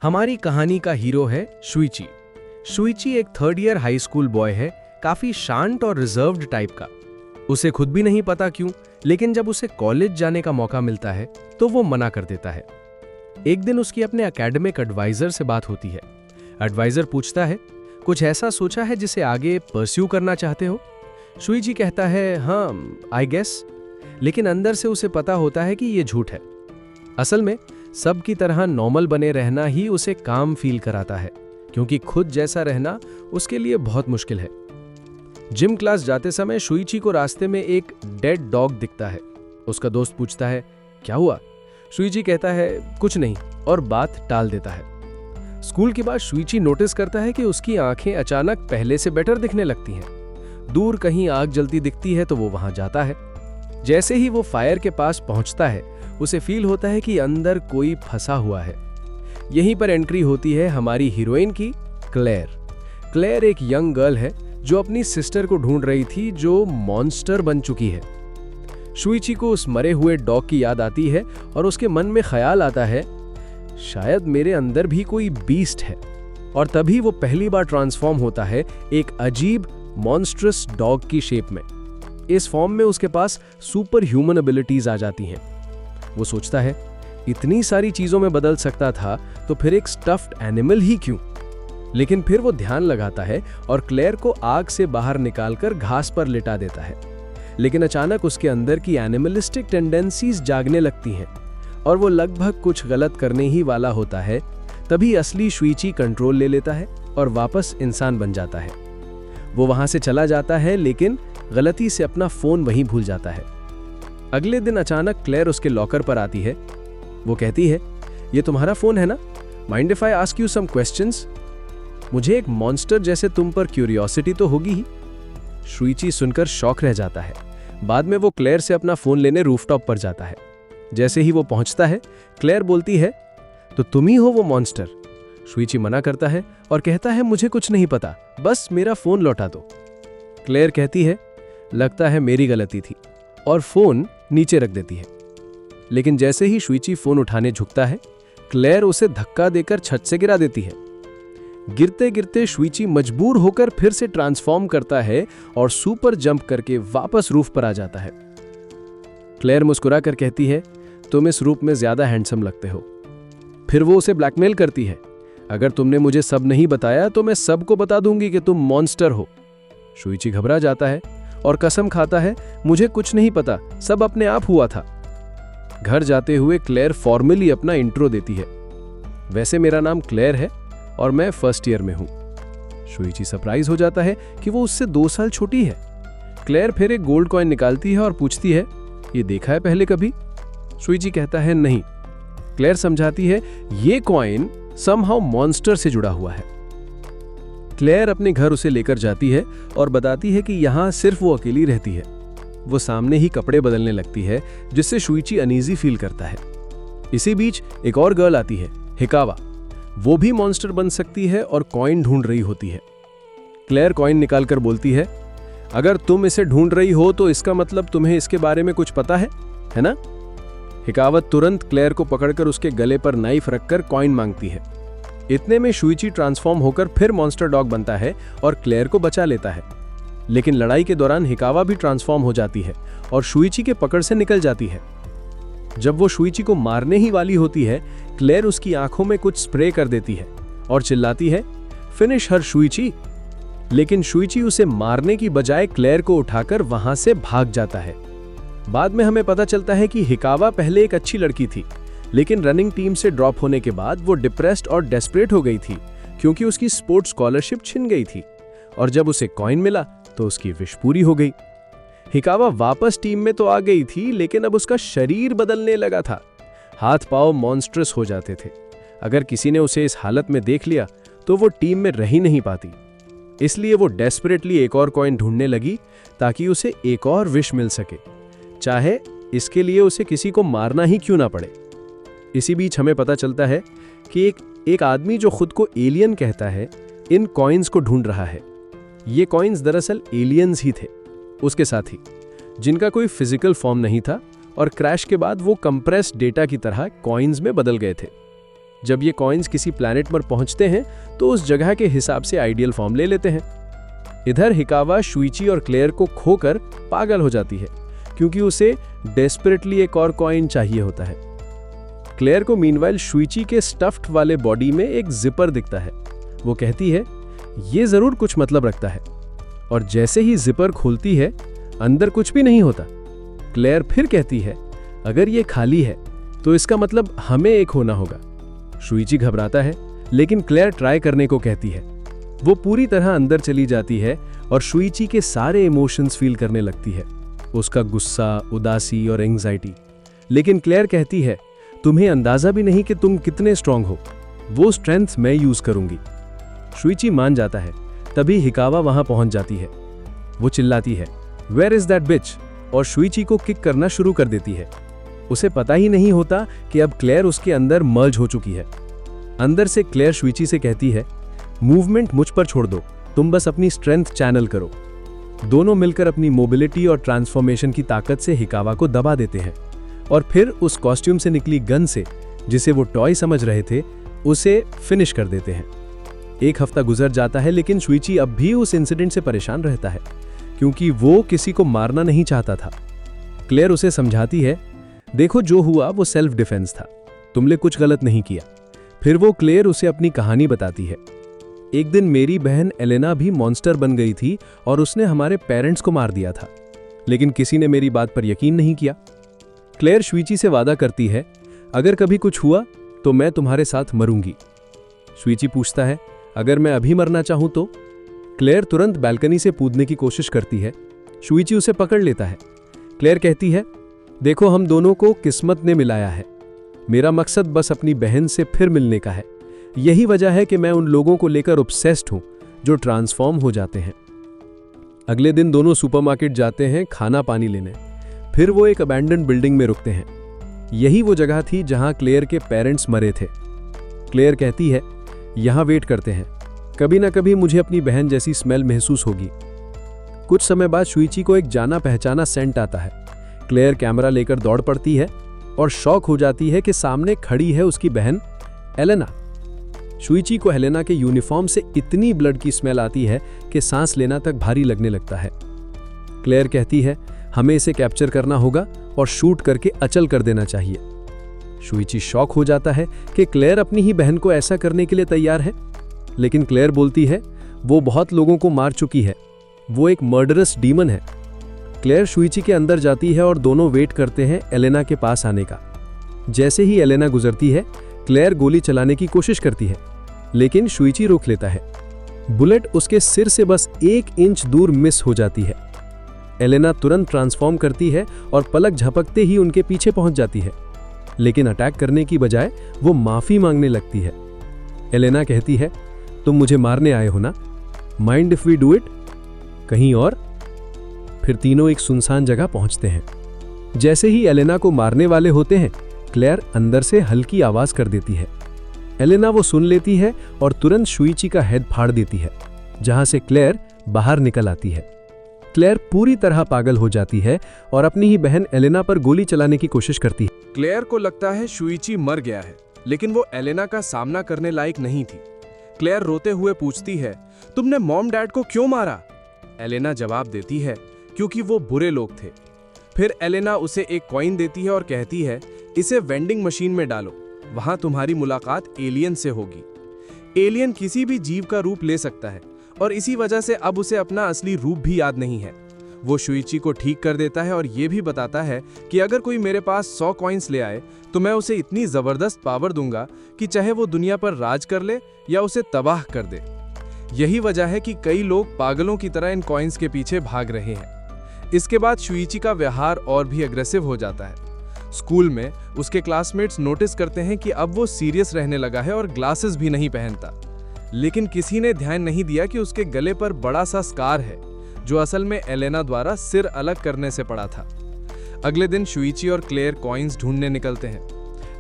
हमारी कहानी का हीरो है शुइची। शुइची एक third year high school boy है, काफी शांत और रिजर्व्ड टाइप का। उसे खुद भी नहीं पता क्यों, लेकिन जब उसे कॉलेज जाने का मौका मिलता है तो वो मना कर देता है। एक दिन उसकी अपने एकेडमिक एडवाइजर से बात होती है। एडवाइजर पूछता है, कुछ ऐसा सोचा है जिसे आगे परस्यू करना चाहते हो? शुइची कहता है, हाँ आई गेस, लेकिन अंदर से उसे पता होता है कि ये झूठ है। असल में सब की तरह नॉर्मल बने रहना ही उसे काम फील कराता है, क्योंकि खुद जैसा रहना उसके लिए बहुत मुश्किल है। जिम क्लास जाते समय शुइची को रास्ते में एक डेड डॉग दिखता है। उसका दोस्त पूछता है, क्या हुआ? शुइची कहता है, कुछ नहीं, और बात टाल देता है। स्कूल के बाद शुइची नोटिस करता है कि उसकी आंखें अचानक पहले से बेटर दिखने लगती हैं। दूर कहीं आग जलती दिखती है तो वो वहां जाता है। जैसे ही वो फायर के पास पहुंचता है, उसे फील होता है कि अंदर कोई फंसा हुआ है। यहीं पर एंट्री होती है हमारी हीरोइन की, क्लेयर। क्लेयर एक यंग गर्ल है जो अपनी सिस्टर को ढूंढ रही थी, जो मॉन्स्टर बन चुकी है। शुइची को उस मरे हुए डॉग की याद आती है और उसके मन में ख्याल आता है, शायद मेरे अंदर भी कोई बीस्ट है। और तभी वो पहली बार ट्रांसफॉर्म होता है एक अजीब मॉन्स्ट्रस डॉग की शेप में। इस फॉर्म में उसके पास सुपर ह्यूमन एबिलिटीज आ जाती हैं। वो सोचता है, इतनी सारी चीजों में बदल सकता था तो फिर एक स्टफ्ड एनिमल ही क्यों? लेकिन फिर वो ध्यान लगाता है और क्लेयर को आग से बाहर निकालकर घास पर लिटा देता है। लेकिन अचानक उसके अंदर की एनिमलिस्टिक टेंडेंसीज जागने लगती हैं और वो लगभग कुछ गलत करने ही वाला होता है। तभी असली शुइची कंट्रोल ले लेता है और वापस इंसान बन जाता है। वो वहां से चला जाता है, लेकिन गलती से अपना फोन वहीं भूल जाता है। अगले दिन अचानक क्लेयर उसके लॉकर पर आती है। वो कहती है, ये तुम्हारा फोन है ना? Mind if I ask you some questions? मुझे एक मॉन्स्टर जैसे तुम पर क्यूरियोसिटी तो होगी ही। शुइची सुनकर शॉक रह जाता है। बाद में वो क्लेयर से अपना फोन लेने रूफटॉप पर जाता है। जैसे ही वो पहुंचता है, क्लेयर बोलती है, तो तुम ही हो वो मॉन्स्टर? शुइची मना करता है और कहता है, मुझे कुछ नहीं पता, बस मेरा फोन लौटा दो। क्लेयर कहती है, लगता है मेरी गलती थी, और फोन नीचे रख देती है। लेकिन जैसे ही शुइची फोन उठाने झुकता है, क्लेयर उसे धक्का देकर छत से गिरा देती है। गिरते गिरते शुइची मजबूर होकर फिर से ट्रांसफॉर्म करता है और सुपर जंप करके वापस रूफ पर आ जाता है। क्लेयर मुस्कुरा कर कहती है, तुम इस रूप में ज्यादा हैंडसम लगते हो। फिर वो उसे ब्लैकमेल करती है, अगर तुमने मुझे सब नहीं बताया तो मैं सबको बता दूंगी कि तुम मॉन्स्टर हो। शुइची घबरा जाता है और कसम खाता है, मुझे कुछ नहीं पता, सब अपने आप हुआ था। घर जाते हुए क्लेयर फॉर्मली अपना इंट्रो देती है, वैसे मेरा नाम क्लेयर है और मैं फर्स्ट ईयर में हूं। शुइची सरप्राइज हो जाता है कि वो उससे 2 साल छोटी है। क्लेयर फिर एक गोल्ड कॉइन निकालती है और पूछती है, ये देखा है पहले कभी? शुइची कहता है, नहीं। क्लेयर समझाती है, ये कॉइन समहाउ मॉन्स्टर से जुड़ा हुआ है। क्लेयर अपने घर उसे लेकर जाती है और बताती है कि यहाँ सिर्फ वो अकेली रहती है। वो सामने ही कपड़े बदलने लगती है, जिससे शुइची अनईजी फील करता है। इसी बीच एक और गर्ल आती है, हिकावा। वो भी मॉन्स्टर बन सकती है और कॉइन ढूंढ रही होती है। क्लेयर कॉइन निकालकर बोलती है, अगर तुम इसे ढूंढ रही हो तो इसका मतलब तुम्हें इसके बारे में कुछ पता है ना? हिकावत तुरंत क्लेयर को पकड़कर उसके गले पर नाइफ रखकर कॉइन मांगती है। इतने में शुइची ट्रांसफॉर्म होकर फिर मॉन्स्टर डॉग बनता है और क्लेयर को बचा लेता है। लेकिन लड़ाई के दौरान हिकावा भी ट्रांसफॉर्म हो जाती है और शुइची के पकड़ से निकल जाती है। जब वो शुइची को मारने ही वाली होती है, क्लेयर उसकी आंखों में कुछ स्प्रे कर देती है और चिल्लाती है, फिनिश हर शुइची। लेकिन शुइची उसे मारने की बजाय क्लेयर को उठाकर वहां से भाग जाता है। बाद में हमें पता चलता है कि हिकावा पहले एक अच्छी लड़की थी, लेकिन रनिंग टीम से ड्रॉप होने के बाद वो डिप्रेस्ड और डेस्परेट हो गई थी, क्योंकि उसकी स्पोर्ट्स स्कॉलरशिप छिन गई थी। और जब उसे कॉइन मिला तो उसकी विश पूरी हो गई। हिकावा वापस टीम में तो आ गई थी, लेकिन अब उसका शरीर बदलने लगा था। हाथ पांव मॉन्स्ट्रस हो जाते थे। अगर किसी ने उसे इस हालत में देख लिया तो वो टीम में रह ही नहीं पाती। इसलिए वो डेस्परेटली एक और कॉइन ढूंढने लगी, ताकि उसे एक और विश मिल सके, चाहे इसके लिए उसे किसी को मारना ही क्यों ना पड़े। इसी बीच हमें पता चलता है कि एक आदमी जो खुद को एलियन कहता है, इन कॉइन्स को ढूंढ रहा है। ये कॉइन्स दरअसल एलियंस ही थे, उसके साथ ही, जिनका कोई फिजिकल फॉर्म नहीं था और क्रैश के बाद वो कंप्रेस्ड डेटा की तरह कॉइन्स में बदल गए थे। जब ये कॉइन्स किसी प्लैनेट पर पहुंचते हैं तो उस जगह के हिसाब से आइडियल फॉर्म ले लेते हैं। इधर हिकावा शुइची और क्लेयर को खोकर पागल हो जाती है क्योंकि उसे डेस्परेटली एक और कॉइन चाहिए होता है। क्लेयर को मीनवाइल शुइची के स्टफ्ड वाले बॉडी में एक जिपर दिखता है। वो कहती है ये जरूर कुछ मतलब रखता है, और जैसे ही जिपर खुलती है अंदर कुछ भी नहीं होता। क्लेयर फिर कहती है अगर ये खाली है तो इसका मतलब हमें एक होना होगा। शुइची घबराता है लेकिन क्लेयर ट्राई करने को कहती है। वो पूरी तरह अंदर चली जाती है और शुइची के सारे इमोशंस फील करने लगती है, उसका गुस्सा, उदासी और एंग्जाइटी। लेकिन क्लेयर कहती है तुम्हें अंदाजा भी नहीं कि तुम कितने स्ट्रांग हो, वो स्ट्रेंथ मैं यूज करूंगी। शुइची मान जाता है। तभी हिकावा वहां पहुंच जाती है। वो चिल्लाती है वेयर इज दैट बिच, और शुइची को किक करना शुरू कर देती है। उसे पता ही नहीं होता कि अब क्लेयर उसके अंदर मर्ज हो चुकी है। अंदर से क्लेयर शुइची से कहती है मूवमेंट मुझ पर छोड़ दो, तुम बस अपनी स्ट्रेंथ चैनल करो। दोनों मिलकर अपनी मोबिलिटी और ट्रांसफॉर्मेशन की ताकत से हिकावा को दबा देते हैं और फिर उस कॉस्ट्यूम से निकली गन से, जिसे वो टॉय समझ रहे थे, उसे फिनिश कर देते हैं। एक हफ्ता गुजर जाता है लेकिन शुइची अब भी उस इंसिडेंट से परेशान रहता है क्योंकि वो किसी को मारना नहीं चाहता था। क्लेयर उसे समझाती है देखो जो हुआ वो सेल्फ डिफेंस था, तुमने कुछ गलत नहीं किया। फिर वो क्लेयर उसे अपनी कहानी बताती है। एक दिन मेरी बहन एलेना भी मॉन्स्टर बन गई थी और उसने हमारे पेरेंट्स को मार दिया था, लेकिन किसी ने मेरी बात पर यकीन नहीं किया। क्लेयर शुइची से वादा करती है अगर कभी कुछ हुआ तो मैं तुम्हारे साथ मरूंगी। शुइची पूछता है अगर मैं अभी मरना चाहूं तो? क्लेयर तुरंत बालकनी से कूदने की कोशिश करती है। शुइची उसे पकड़ लेता है। क्लेयर कहती है देखो हम दोनों को किस्मत ने मिलाया है, मेरा मकसद बस अपनी बहन से फिर मिलने का है। यही वजह है कि मैं उन लोगों को लेकर ऑब्सेस्ड हूं जो ट्रांसफॉर्म हो जाते हैं। अगले दिन दोनों सुपरमार्केट जाते हैं खाना पानी लेने। फिर वो एक अबैंडन्ड बिल्डिंग में रुकते हैं। यही वो जगह थी जहां क्लेयर के पेरेंट्स मरे थे। क्लेयर कहती है यहां वेट करते हैं, कभी ना कभी मुझे अपनी बहन जैसी स्मेल महसूस होगी। कुछ समय बाद शुइची को एक जाना पहचाना सेंट आता है। क्लेयर कैमरा लेकर दौड़ पड़ती है और शॉक हो जाती है कि सामने खड़ी है उसकी बहन एलेना। शुइची को हेलेना के यूनिफॉर्म से इतनी ब्लड की स्मेल आती है कि सांस लेना तक भारी लगने लगता है। क्लेयर कहती है हमें इसे कैप्चर करना होगा और शूट करके अचल कर देना चाहिए। शुइची शॉक हो जाता है कि क्लेयर अपनी ही बहन को ऐसा करने के लिए तैयार है, लेकिन क्लेयर बोलती है वो बहुत लोगों को मार चुकी है, वो एक मर्डरस डीमन है। क्लेयर शुइची के अंदर जाती है और दोनों वेट करते हैं एलेना के पास आने का। जैसे ही एलेना गुजरती है क्लेयर गोली चलाने की कोशिश करती है, लेकिन शुइची रोक लेता है। बुलेट उसके सिर से बस 1 इंच दूर मिस हो जाती है। एलेना तुरंत ट्रांसफॉर्म करती है और पलक झपकते ही उनके पीछे पहुंच जाती है, लेकिन अटैक करने की बजाय वो माफी मांगने लगती है। एलेना कहती है तुम मुझे मारने आए हो ना, mind if we do it कहीं और? फिर तीनों एक सुनसान जगह पहुंचते हैं। जैसे ही एलेना को मारने वाले होते हैं क्लेयर अंदर से हल्की आवाज कर देती है। एलेना वो सुन लेती है और तुरंत शुइची का हेड फाड़ देती है, जहां से क्लेयर बाहर निकल आती है। क्लेयर पूरी तरह पागल हो जाती है और अपनी ही बहन एलेना पर गोली चलाने की कोशिश करती है। क्लेयर को लगता है शुइची मर गया है, लेकिन वो एलेना का सामना करने लायक नहीं थी। क्लेयर रोते हुए पूछती है तुमने मॉम डैड को क्यों मारा? एलेना जवाब देती है क्योंकि वो बुरे लोग थे। फिर एलेना उसे एक कॉइन देती है और कहती है इसे वेंडिंग मशीन में डालो, वहां तुम्हारी मुलाकात एलियन से होगी। एलियन किसी भी जीव का रूप ले सकता है और इसी वजह से अब उसे अपना असली रूप भी याद नहीं है। वो शुइची को ठीक कर देता है और ये भी बताता है कि अगर कोई मेरे पास 100 कॉइन्स ले आए तो मैं उसे इतनी जबरदस्त पावर दूंगा कि चाहे वो दुनिया पर राज कर ले या उसे तबाह कर दे। यही वजह है कि कई लोग पागलों की तरह इन कॉइन्स के पीछे भाग रहे हैं। इसके बाद शुइची का व्यवहार और भी अग्रेसिव हो जाता है। स्कूल में उसके क्लासमेट्स नोटिस करते हैं कि अब वो सीरियस रहने लगा है और ग्लासेस भी नहीं पहनता, लेकिन किसी ने ध्यान नहीं दिया कि उसके गले पर बड़ा सा स्कार है, जो असल में एलेना द्वारा सिर अलग करने से पड़ा था। अगले दिन शुइची और क्लेयर कॉइन्स ढूंढने निकलते हैं।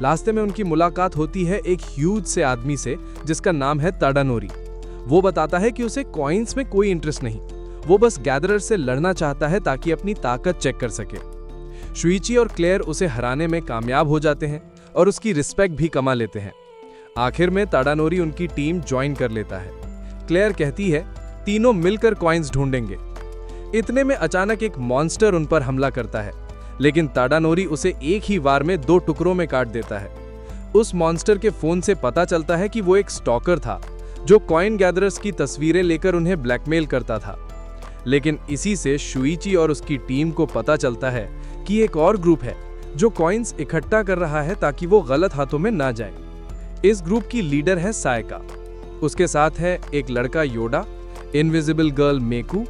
रास्ते में उनकी मुलाकात होती है एक ह्यूज से आदमी से जिसका नाम है ताडानोरी। वो बताता है कि उसे कॉइन्स में कोई इंटरेस्ट नहीं, वो बस गैदरर से लड़ना चाहता है ताकि अपनी ताकत चेक कर सके। शुइची और क्लेयर उसे हराने में कामयाब हो जाते हैं और उसकी रिस्पेक्ट भी कमा लेते हैं। आखिर में ताडानोरी उनकी टीम ज्वाइन कर लेता है। क्लेयर कहती है तीनों मिलकर कॉइन्स ढूंढेंगे। इतने में अचानक एक मॉन्स्टर उन पर हमला करता है, लेकिन ताडानोरी उसे एक ही वार में 2 टुकड़ों में काट देता है। उस मॉन्स्टर के फोन से पता चलता है कि वो एक स्टॉकर था जो कॉइन गैदरर्स की तस्वीरें लेकर उन्हें ब्लैकमेल करता था। लेकिन इसी से शुइची और उसकी टीम को पता चलता है कि एक और ग्रुप है जो कॉइन्स इकट्ठा कर रहा है ताकि वो गलत हाथों में ना जाए। इस ग्रुप की लीडर है सायका, उसके साथ है एक लड़का योडा, इनविजिबल गर्ल मेकू,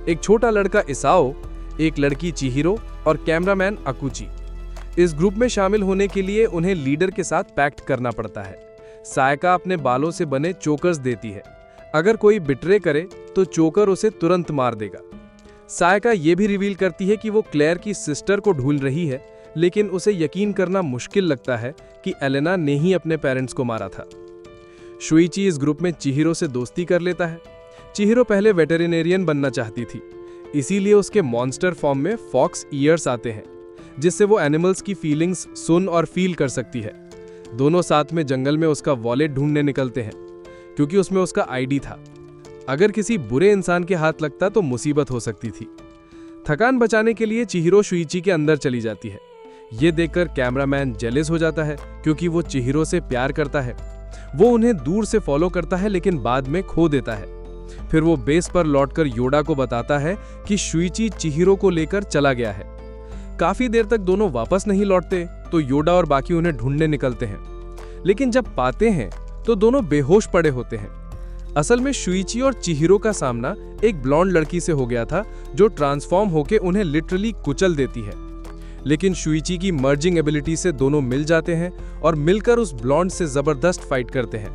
एक छोटा लड़का इसाओ, एक लड़की चिहिरो और कैमरामैन अकुची। इस ग्रुप में शामिल होने के लिए उन्हें लीडर के साथ पैक्ट करना पड़ता है। सायका अपने बालों से बने चोकर्स देती है, अगर कोई बिट्रे करे तो चोकर उसे तुरंत मार देगा। सायका ये भी रिवील करती है कि वो क्लेयर की सिस्टर को ढूंढ रही है, लेकिन उसे यकीन करना मुश्किल लगता है कि एलेना ने ही अपने पेरेंट्स को मारा था। शुइची इस ग्रुप में चिहिरो से दोस्ती कर लेता है। चिहिरो पहले वेटेरिनेरियन बनना चाहती थी, इसीलिए उसके मॉन्स्टर फॉर्म में फॉक्स ईयर्स आते हैं, जिससे वो एनिमल्स की फीलिंग्स सुन और फील कर सकती है। दोनों साथ में जंगल में उसका वॉलेट ढूंढने निकलते हैं, क्योंकि उसमें उसका आईडी था। अगर किसी बुरे इंसान के हाथ लगता तो मुसीबत हो सकती थी। थकान बचाने के लिए चिहिरो शुइची के अंदर चली जाती है। ये देखकर कैमरामैन जेलस हो जाता है, क्योंकि वो चिहिरो से प्यार करता है। वो उन्हें दूर से फॉलो करता है, लेकिन बाद में खो देता है। फिर वो बेस पर लौटकर योडा को बताता है कि शुइची चिहिरो को लेकर चला गया है। काफी देर तक दोनों वापस नहीं लौटते, तो योडा और बाकी उन्हें ढूंढने निकलते हैं, लेकिन जब पाते हैं तो दोनों बेहोश पड़े होते हैं। असल में शुइची और चिहिरो का सामना एक ब्लॉन्ड लड़की से हो गया था, जो ट्रांसफॉर्म होकर उन्हें लिटरली कुचल देती है। लेकिन शुइची की मर्जिंग एबिलिटी से दोनों मिल जाते हैं और मिलकर उस ब्लॉन्ड से जबरदस्त फाइट करते हैं।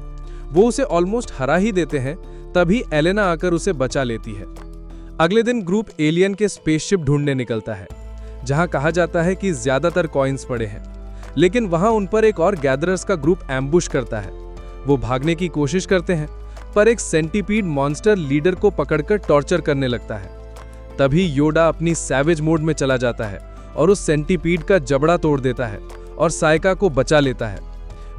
वो उसे ऑलमोस्ट हरा ही देते हैं, तभी एलेना आकर उसे बचा लेती है। अगले दिन ग्रुप एलियन के स्पेसशिप ढूंढने निकलता है, जहां कहा जाता है कि ज्यादातर कॉइन्स पड़े हैं। लेकिन वहां उन पर एक और गैदरर्स का ग्रुप एम्बुश करता है। वो भागने की कोशिश करते हैं, पर एक सेंटीपीड मॉन्स्टर लीडर को पकड़कर टॉर्चर करने लगता है। तभी योडा अपनी सैवेज मोड में चला जाता है और उस सेंटीपीड का जबड़ा तोड़ देता है और सायका को बचा लेता है।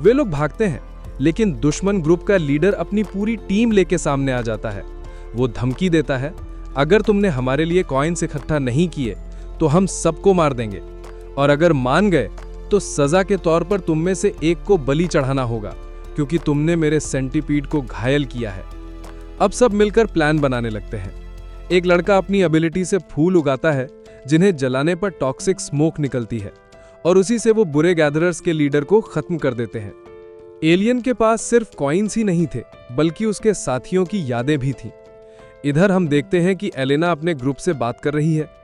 वे लोग भागते हैं, लेकिन दुश्मन ग्रुप का लीडर अपनी पूरी टीम लेके सामने आ जाता है। वो धमकी देता है, अगर तुमने हमारे लिए कॉइन्स इकट्ठा नहीं किए तो हम सबको मार देंगे, और अगर मान गए तो सजा के तौर पर तुम में से एक को बलि चढ़ाना होगा, क्योंकि तुमने मेरे सेंटीपीड को घायल किया है। अब सब मिलकर प्लान बनाने लगते हैं। एक लड़का अपनी एबिलिटी से फूल उगाता है, जिन्हें जलाने पर टॉक्सिक स्मोक निकलती है, और उसी से वो बुरे गैदरर्स के लीडर को खत्म कर देते हैं। एलियन के पास सिर्फ कॉइन्स ही नहीं थे, बल्कि उसके साथियों की यादें भी थीं। इधर हम देखते हैं कि एलेना अपने ग्रुप से बात कर रही है।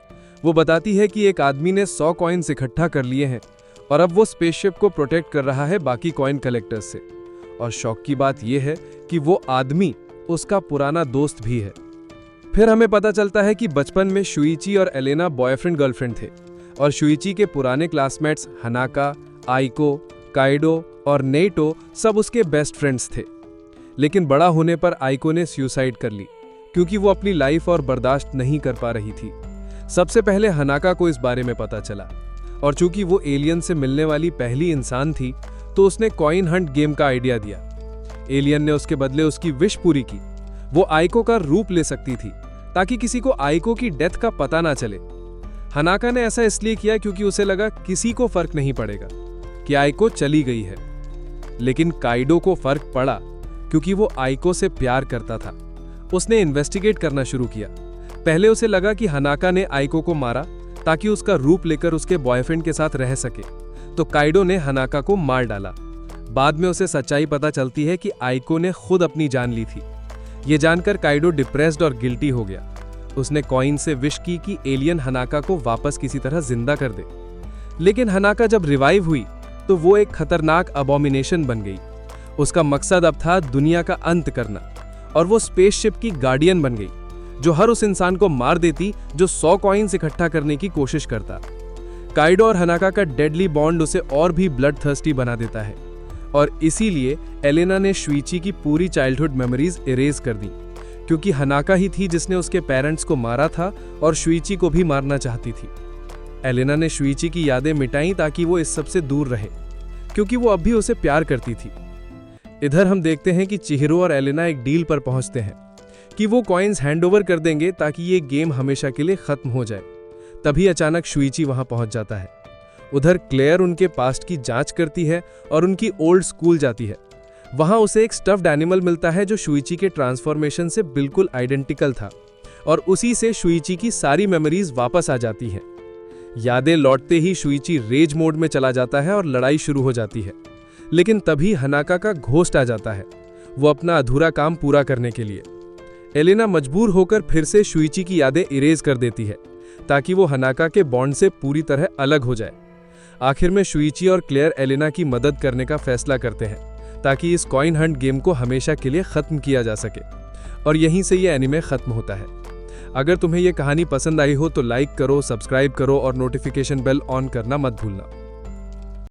वो बताती है कि एक आदमी ने 100 कॉइन्स इकट्ठा कर लिए हैं और अब वो स्पेसशिप को प्रोटेक्ट कर रहा है बाकी कॉइन कलेक्टर्स से। और शौक की बात यह है कि वो आदमी उसका पुराना दोस्त भी है। फिर हमें पता चलता है कि बचपन में शुइची और एलेना बॉयफ्रेंड गर्लफ्रेंड थे, और शुइची के पुराने क्लासमेट्स हनाका, आइको, काइडो और नेटो सब उसके बेस्ट फ्रेंड्स थे। लेकिन बड़ा होने पर आइको ने सुसाइड कर ली, क्योंकि वो अपनी लाइफ और बर्दाश्त नहीं कर पा रही थी। सबसे पहले हनाका को इस बारे में पता चला, और चूंकि वो एलियन से मिलने वाली पहली इंसान थी, तो उसने कॉइन हंट गेम का आइडिया दिया। एलियन ने उसके बदले उसकी विश पूरी की। वो आइको का रूप ले सकती थी, ताकि किसी को आइको की डेथ का पता ना चले। हनाका ने ऐसा इसलिए किया क्योंकि उसे लगा किसी को फर्क नहीं पड़ेगा कि आइको चली गई है। लेकिन काइडो को फर्क पड़ा, क्योंकि वो आइको से प्यार करता था। उसने इन्वेस्टिगेट करना शुरू किया। पहले उसे लगा कि हनाका ने आइको को मारा ताकि उसका रूप लेकर उसके बॉयफ्रेंड के साथ रह सके, तो काइडो ने हनाका को मार डाला। बाद में उसे सच्चाई पता चलती है कि आइको ने खुद अपनी जान ली थी। ये जानकर काइडो डिप्रेस्ड और गिल्टी हो गया। उसने कॉइन से विश की कि एलियन हनाका को वापस किसी तरह जिंदा कर दे। लेकिन हनाका जब रिवाइव हुई तो वो एक खतरनाक अबॉमिनेशन बन गई। उसका मकसद अब था दुनिया का अंत करना, और वो स्पेसशिप की गार्डियन बन गई, जो हर उस इंसान को मार देती जो 100 कॉइन्स इकट्ठा करने की कोशिश करता। काइडो और हनाका का डेडली बॉन्ड उसे और भी ब्लड थर्स्टी बना देता है, और इसीलिए एलेना ने शुइची की पूरी चाइल्डहुड मेमोरीज इरेज कर दी, क्योंकि हनाका ही थी जिसने उसके पेरेंट्स को मारा था और शुइची को भी मारना चाहती थी। एलेना ने शुइची की यादें मिटाई ताकि वो इस सब से दूर रहे, क्योंकि वो अब भी उसे प्यार करती थी। इधर हम देखते हैं कि चिहिरो और एलेना एक डील पर पहुंचते हैं कि वो कॉइन्स हैंडओवर कर देंगे ताकि ये गेम हमेशा के लिए खत्म हो जाए। तभी अचानक शुइची वहां पहुंच जाता है। उधर क्लेयर उनके पास्ट की जांच करती है और उनकी ओल्ड स्कूल जाती है। वहां उसे एक स्टफ्ड एनिमल मिलता है जो शुइची के ट्रांसफॉर्मेशन से बिल्कुल आइडेंटिकल था और उसी से शुइची की सारी मेमोरीज वापस आ जाती हैं। यादें लौटते ही शुइची रेज मोड में चला जाता है और लड़ाई शुरू हो जाती है। लेकिन तभी हनाका का घोस्ट आ जाता है, वो अपना अधूरा काम पूरा करने के लिए। एलेना मजबूर होकर फिर से शुइची की यादें इरेज कर देती है ताकि वो हनाका के बॉन्ड से पूरी तरह अलग हो जाए। आखिर में शुइची और क्लेयर एलेना की मदद करने का फैसला करते हैं ताकि इस कॉइन हंट गेम को हमेशा के लिए खत्म किया जा सके। और यहीं से ये एनिमे खत्म होता है। अगर तुम्हें ये कहानी पसंद आई हो तो लाइक करो, सब्सक्राइब करो और नोटिफिकेशन बेल ऑन करना मत भूलना।